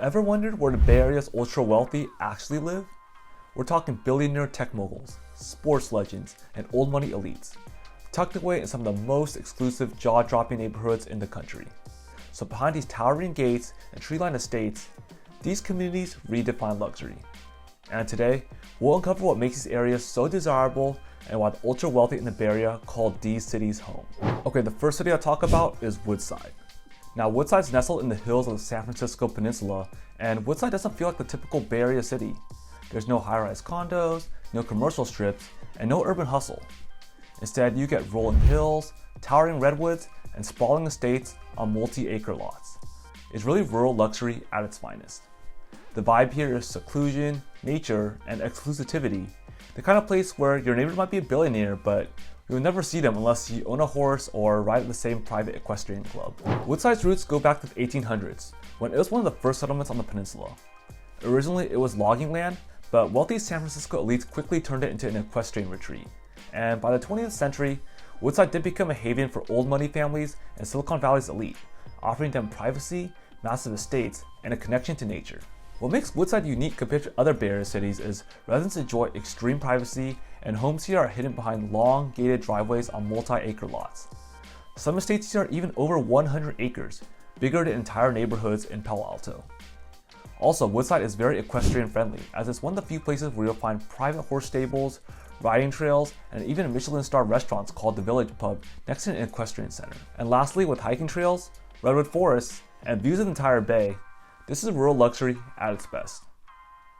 Ever wondered where the Bay Area's ultra wealthy actually live? We're talking billionaire tech moguls, sports legends, and old money elites, tucked away in some of the most exclusive jaw-dropping neighborhoods in the country. So behind these towering gates and tree-lined estates, these communities redefine luxury. And today, we'll uncover what makes these areas so desirable and why the ultra wealthy in the Bay Area call these cities home. Okay, the first city I'll talk about is Woodside. Now, Woodside's nestled in the hills of the San Francisco Peninsula, and Woodside doesn't feel like the typical Bay Area city. There's no high-rise condos, no commercial strips, and no urban hustle. Instead, you get rolling hills, towering redwoods, and sprawling estates on multi-acre lots. It's really rural luxury at its finest. The vibe here is seclusion, nature, and exclusivity, the kind of place where your neighbor might be a billionaire, but you'll never see them unless you own a horse or ride at the same private equestrian club. Woodside's roots go back to the 1800s, when it was one of the first settlements on the peninsula. Originally, it was logging land, but wealthy San Francisco elites quickly turned it into an equestrian retreat. And by the 20th century, Woodside did become a haven for old money families and Silicon Valley's elite, offering them privacy, massive estates, and a connection to nature. What makes Woodside unique compared to other Bay Area cities is residents enjoy extreme privacy, and homes here are hidden behind long, gated driveways on multi-acre lots. Some estates here are even over 100 acres, bigger than entire neighborhoods in Palo Alto. Also, Woodside is very equestrian friendly, as it's one of the few places where you'll find private horse stables, riding trails, and even a Michelin-star restaurants called the Village Pub next to an equestrian center. And lastly, with hiking trails, redwood forests, and views of the entire bay, this is rural luxury at its best.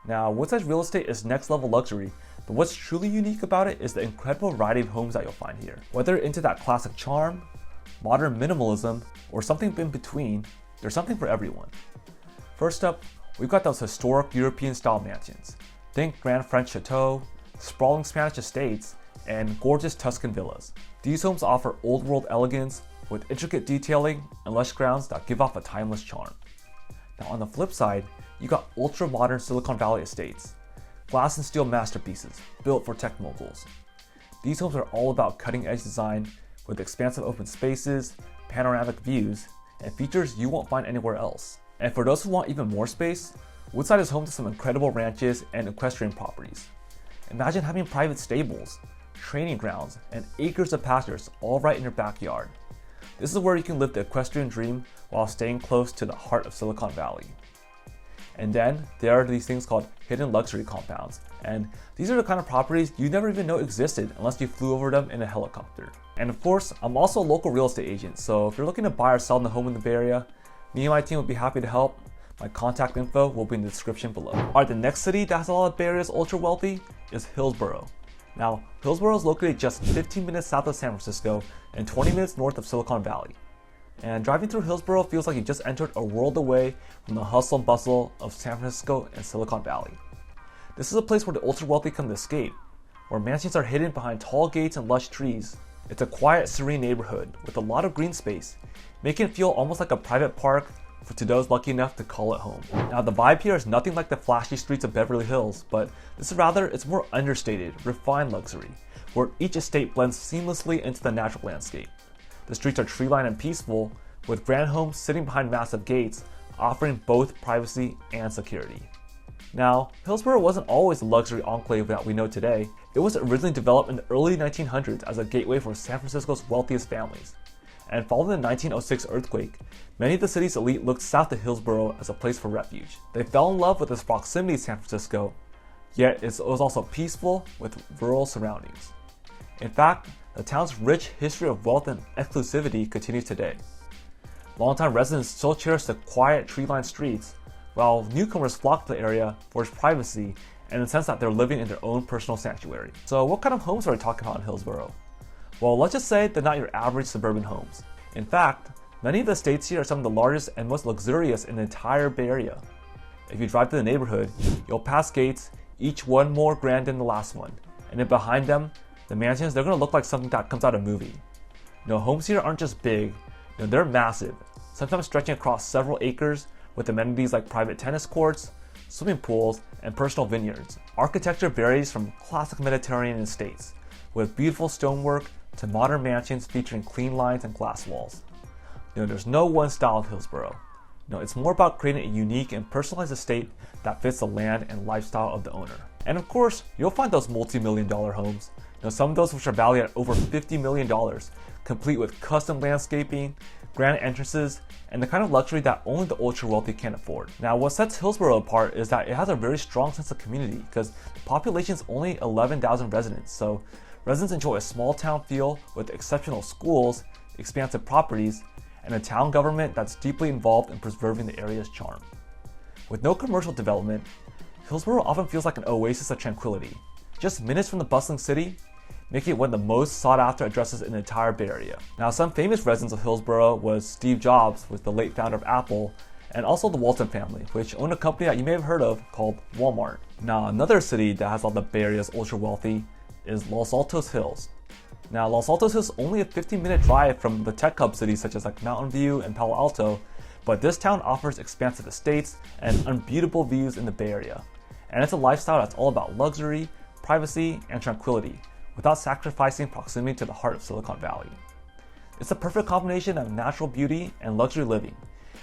Now, Woodside's real estate is next level luxury, but what's truly unique about it is the incredible variety of homes that you'll find here. Whether you're into that classic charm, modern minimalism, or something in between, there's something for everyone. First up, we've got those historic European style mansions. Think Grand French Chateau, sprawling Spanish estates, and gorgeous Tuscan villas. These homes offer old world elegance with intricate detailing and lush grounds that give off a timeless charm. Now on the flip side, you got ultra modern Silicon Valley estates, glass and steel masterpieces built for tech moguls. These homes are all about cutting edge design with expansive open spaces, panoramic views, and features you won't find anywhere else. And for those who want even more space, Woodside is home to some incredible ranches and equestrian properties. Imagine having private stables, training grounds, and acres of pastures all right in your backyard. This is where you can live the equestrian dream while staying close to the heart of Silicon Valley. And then there are these things called hidden luxury compounds, and these are the kind of properties you never even know existed unless you flew over them in a helicopter. And of course, I'm also a local real estate agent, so if you're looking to buy or sell a home in the Bay Area, me and my team would be happy to help. My contact info will be in the description below. Alright, the next city that has a lot of Bay Area's ultra wealthy is Hillsborough. Now, Hillsborough is located just 15 minutes south of San Francisco and 20 minutes north of Silicon Valley. And driving through Hillsborough feels like you just entered a world away from the hustle and bustle of San Francisco and Silicon Valley. This is a place where the ultra wealthy come to escape, where mansions are hidden behind tall gates and lush trees. It's a quiet, serene neighborhood with a lot of green space, making it feel almost like a private park to those lucky enough to call it home. Now the vibe here is nothing like the flashy streets of Beverly Hills, but it's more understated, refined luxury, where each estate blends seamlessly into the natural landscape. The streets are tree-lined and peaceful, with grand homes sitting behind massive gates, offering both privacy and security. Now, Hillsborough wasn't always the luxury enclave that we know today. It was originally developed in the early 1900s as a gateway for San Francisco's wealthiest families. And following the 1906 earthquake, many of the city's elite looked south to Hillsborough as a place for refuge. They fell in love with its proximity to San Francisco, yet it was also peaceful with rural surroundings. In fact, the town's rich history of wealth and exclusivity continues today. Longtime residents still cherish the quiet tree-lined streets, while newcomers flock to the area for its privacy and the sense that they're living in their own personal sanctuary. So what kind of homes are we talking about in Hillsborough? Well, let's just say they're not your average suburban homes. In fact, many of the estates here are some of the largest and most luxurious in the entire Bay Area. If you drive to the neighborhood, you'll pass gates, each one more grand than the last one. And then behind them, the mansions, they're gonna look like something that comes out of a movie. Homes here aren't just big, they're massive, sometimes stretching across several acres with amenities like private tennis courts, swimming pools, and personal vineyards. Architecture varies from classic Mediterranean estates, with beautiful stonework to modern mansions featuring clean lines and glass walls. There's no one style of Hillsborough. No, it's more about creating a unique and personalized estate that fits the land and lifestyle of the owner. And of course, you'll find those multi-million-dollar homes. Some of those which are valued at over $50 million, complete with custom landscaping, grand entrances, and the kind of luxury that only the ultra-wealthy can afford. Now, what sets Hillsborough apart is that it has a very strong sense of community because the population is only 11,000 residents, so residents enjoy a small town feel with exceptional schools, expansive properties, and a town government that's deeply involved in preserving the area's charm. With no commercial development, Hillsborough often feels like an oasis of tranquility, just minutes from the bustling city, making it one of the most sought-after addresses in the entire Bay Area. Now, some famous residents of Hillsborough was Steve Jobs, who was the late founder of Apple, and also the Walton family, which owned a company that you may have heard of called Walmart. Now, another city that has all the Bay Area's ultra-wealthy is Los Altos Hills. Now, Los Altos is only a 15-minute drive from the tech hub cities such as Mountain View and Palo Alto, but this town offers expansive estates and unbeatable views in the Bay Area. And it's a lifestyle that's all about luxury, privacy, and tranquility, without sacrificing proximity to the heart of Silicon Valley. It's a perfect combination of natural beauty and luxury living,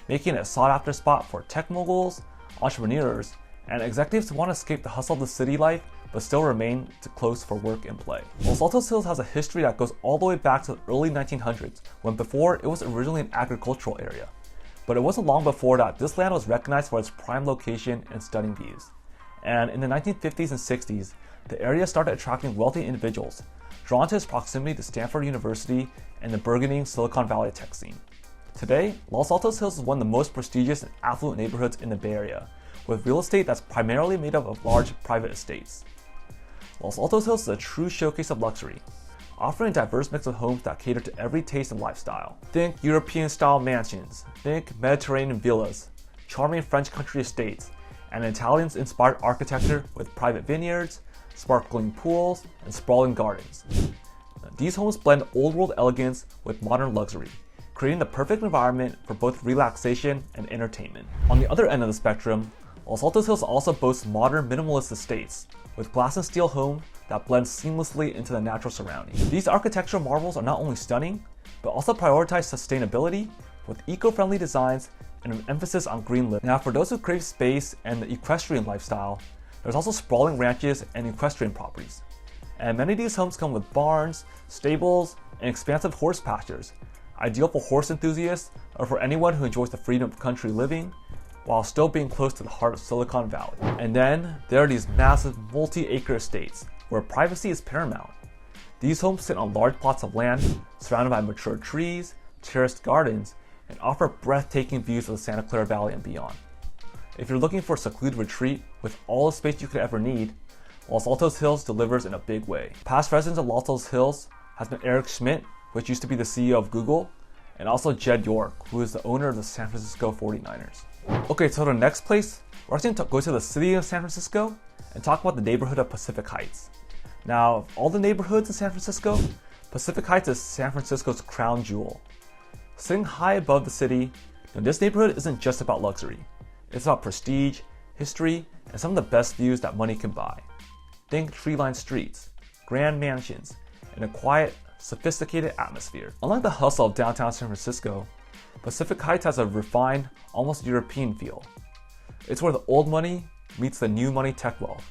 making it a sought-after spot for tech moguls, entrepreneurs, and executives who want to escape the hustle of the city life but still remain close for work and play. Los Altos Hills has a history that goes all the way back to the early 1900s, when before it was originally an agricultural area. But it wasn't long before that this land was recognized for its prime location and stunning views. And in the 1950s and 60s, the area started attracting wealthy individuals, drawn to its proximity to Stanford University and the burgeoning Silicon Valley tech scene. Today, Los Altos Hills is one of the most prestigious and affluent neighborhoods in the Bay Area, with real estate that's primarily made up of large private estates. Los Altos Hills is a true showcase of luxury, offering a diverse mix of homes that cater to every taste and lifestyle. Think European-style mansions, think Mediterranean villas, charming French country estates, and Italian-inspired architecture with private vineyards, sparkling pools, and sprawling gardens. These homes blend old-world elegance with modern luxury, creating the perfect environment for both relaxation and entertainment. On the other end of the spectrum, Los Altos Hills also boasts modern minimalist estates, with glass and steel homes that blend seamlessly into the natural surroundings. These architectural marvels are not only stunning, but also prioritize sustainability with eco-friendly designs and an emphasis on green living. Now, for those who crave space and the equestrian lifestyle, there's also sprawling ranches and equestrian properties. And many of these homes come with barns, stables, and expansive horse pastures, ideal for horse enthusiasts or for anyone who enjoys the freedom of country living, while still being close to the heart of Silicon Valley. And then there are these massive multi-acre estates where privacy is paramount. These homes sit on large plots of land surrounded by mature trees, terraced gardens, and offer breathtaking views of the Santa Clara Valley and beyond. If you're looking for a secluded retreat with all the space you could ever need, Los Altos Hills delivers in a big way. Past residents of Los Altos Hills has been Eric Schmidt, which used to be the CEO of Google, and also Jed York, who is the owner of the San Francisco 49ers. Okay, so the next place, we're actually going to go to the city of San Francisco and talk about the neighborhood of Pacific Heights. Now, of all the neighborhoods in San Francisco, Pacific Heights is San Francisco's crown jewel. Sitting high above the city, this neighborhood isn't just about luxury. It's about prestige, history, and some of the best views that money can buy. Think tree-lined streets, grand mansions, and a quiet, sophisticated atmosphere. Unlike the hustle of downtown San Francisco, Pacific Heights has a refined, almost European feel. It's where the old money meets the new money tech wealth,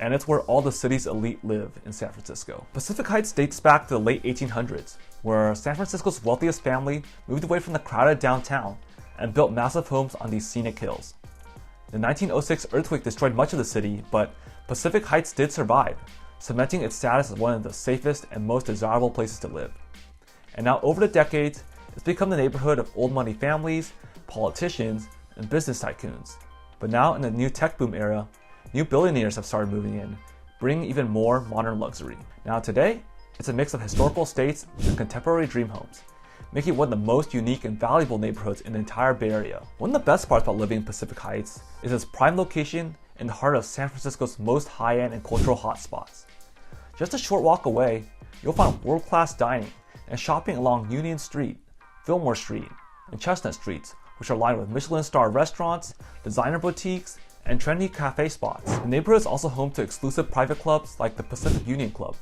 and it's where all the city's elite live in San Francisco. Pacific Heights dates back to the late 1800s, where San Francisco's wealthiest family moved away from the crowded downtown and built massive homes on these scenic hills. The 1906 earthquake destroyed much of the city, but Pacific Heights did survive, cementing its status as one of the safest and most desirable places to live. And now over the decades, it's become the neighborhood of old money families, politicians, and business tycoons. But now in the new tech boom era, new billionaires have started moving in, bringing even more modern luxury. Now today, it's a mix of historical estates and contemporary dream homes, making it one of the most unique and valuable neighborhoods in the entire Bay Area. One of the best parts about living in Pacific Heights is its prime location in the heart of San Francisco's most high-end and cultural hotspots. Just a short walk away, you'll find world-class dining and shopping along Union Street, Fillmore Street, and Chestnut Streets, which are lined with Michelin-star restaurants, designer boutiques, and trendy cafe spots. The neighborhood is also home to exclusive private clubs like the Pacific Union Club,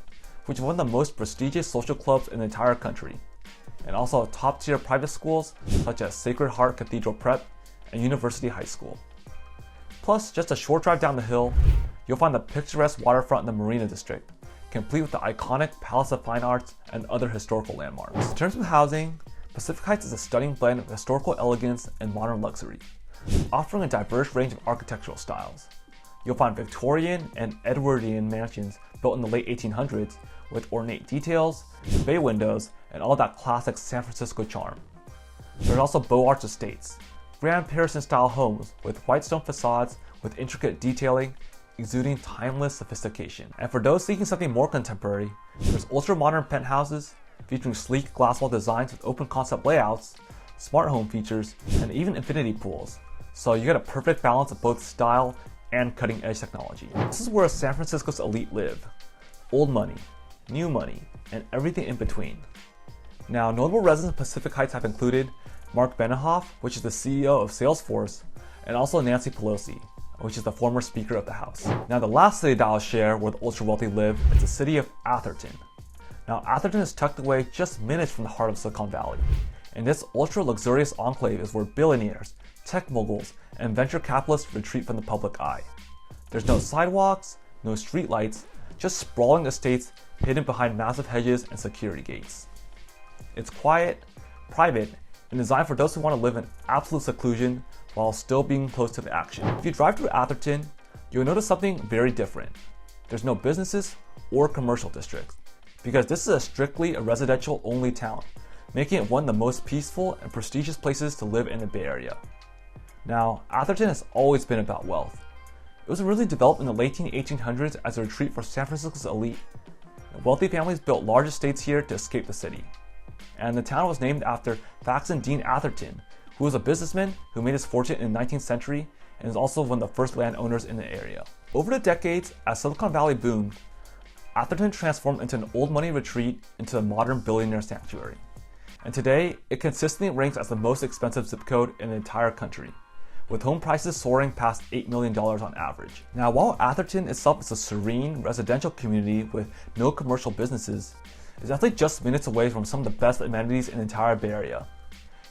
which is one of the most prestigious social clubs in the entire country, and also top-tier private schools such as Sacred Heart Cathedral Prep and University High School. Plus, just a short drive down the hill, you'll find the picturesque waterfront in the Marina District, complete with the iconic Palace of Fine Arts and other historical landmarks. In terms of housing, Pacific Heights is a stunning blend of historical elegance and modern luxury, offering a diverse range of architectural styles. You'll find Victorian and Edwardian mansions built in the late 1800s with ornate details, bay windows, and all that classic San Francisco charm. There's also Beaux Arts estates, grand Parisian-style homes with white stone facades with intricate detailing, exuding timeless sophistication. And for those seeking something more contemporary, there's ultra-modern penthouses featuring sleek glass-wall designs with open concept layouts, smart home features, and even infinity pools. So you get a perfect balance of both style and cutting-edge technology. This is where San Francisco's elite live. Old money, new money, and everything in between. Now, notable residents of Pacific Heights have included Mark Benioff, which is the CEO of Salesforce, and also Nancy Pelosi, which is the former Speaker of the House. Now, the last city that I'll share where the ultra-wealthy live is the city of Atherton. Now, Atherton is tucked away just minutes from the heart of Silicon Valley, and this ultra-luxurious enclave is where billionaires, tech moguls, and venture capitalists retreat from the public eye. There's no sidewalks, no streetlights, just sprawling estates hidden behind massive hedges and security gates. It's quiet, private, and designed for those who want to live in absolute seclusion while still being close to the action. If you drive through Atherton, you'll notice something very different. There's no businesses or commercial districts, because this is strictly a residential-only town, making it one of the most peaceful and prestigious places to live in the Bay Area. Now, Atherton has always been about wealth. It was really developed in the late 1800s as a retreat for San Francisco's elite. Wealthy families built large estates here to escape the city. And the town was named after Faxon Dean Atherton, who was a businessman who made his fortune in the 19th century and is also one of the first landowners in the area. Over the decades, as Silicon Valley boomed, Atherton transformed into an old money retreat into a modern billionaire sanctuary. And today, it consistently ranks as the most expensive zip code in the entire country, with home prices soaring past $8 million on average. Now, while Atherton itself is a serene residential community with no commercial businesses, it's actually just minutes away from some of the best amenities in the entire Bay Area.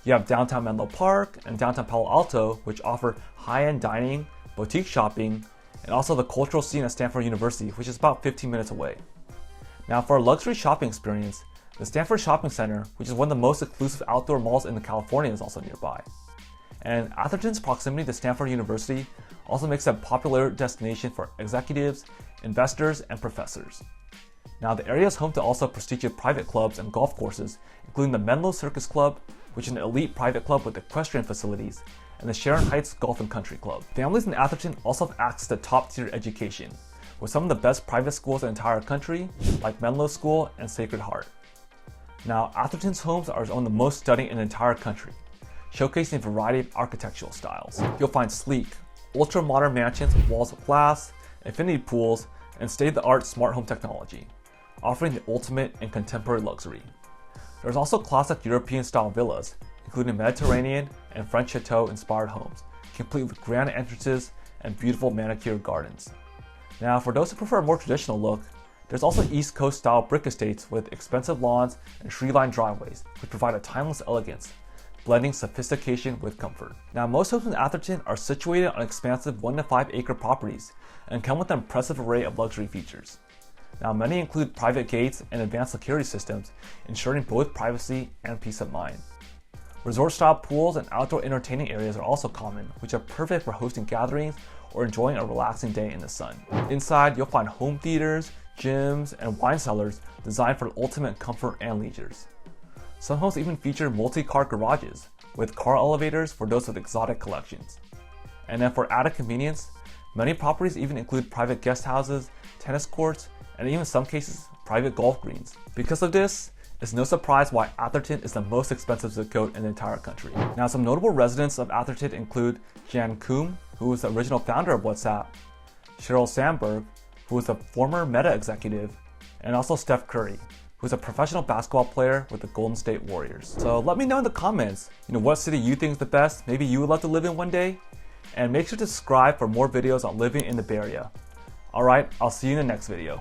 You have downtown Menlo Park and downtown Palo Alto, which offer high-end dining, boutique shopping, and also the cultural scene at Stanford University, which is about 15 minutes away. Now, for a luxury shopping experience, the Stanford Shopping Center, which is one of the most exclusive outdoor malls in California, is also nearby. And Atherton's proximity to Stanford University also makes it a popular destination for executives, investors, and professors. Now, the area is home to also prestigious private clubs and golf courses, including the Menlo Circus Club, which is an elite private club with equestrian facilities, and the Sharon Heights Golf and Country Club. Families in Atherton also have access to top-tier education, with some of the best private schools in the entire country, like Menlo School and Sacred Heart. Now, Atherton's homes are one of the most stunning in the entire country, showcasing a variety of architectural styles. You'll find sleek, ultra-modern mansions with walls of glass, infinity pools, and state-of-the-art smart home technology, offering the ultimate in contemporary luxury. There's also classic European-style villas, including Mediterranean and French chateau-inspired homes, complete with grand entrances and beautiful manicured gardens. Now, for those who prefer a more traditional look, there's also East Coast-style brick estates with expensive lawns and tree-lined driveways, which provide a timeless elegance, blending sophistication with comfort. Now, most homes in Atherton are situated on expansive 1 to 5 acre properties and come with an impressive array of luxury features. Now, many include private gates and advanced security systems, ensuring both privacy and peace of mind. Resort-style pools and outdoor entertaining areas are also common, which are perfect for hosting gatherings or enjoying a relaxing day in the sun. Inside, you'll find home theaters, gyms, and wine cellars designed for ultimate comfort and leisures. Some homes even feature multi-car garages, with car elevators for those with exotic collections. And then for added convenience, many properties even include private guest houses, tennis courts, and even in some cases, private golf greens. Because of this, it's no surprise why Atherton is the most expensive zip code in the entire country. Now, some notable residents of Atherton include Jan Koum, who was the original founder of WhatsApp, Sheryl Sandberg, who was a former Meta executive, and also Steph Curry, who's a professional basketball player with the Golden State Warriors. So let me know in the comments, what city you think is the best, maybe you would love to live in one day, and make sure to subscribe for more videos on living in the Bay Area. Alright, I'll see you in the next video.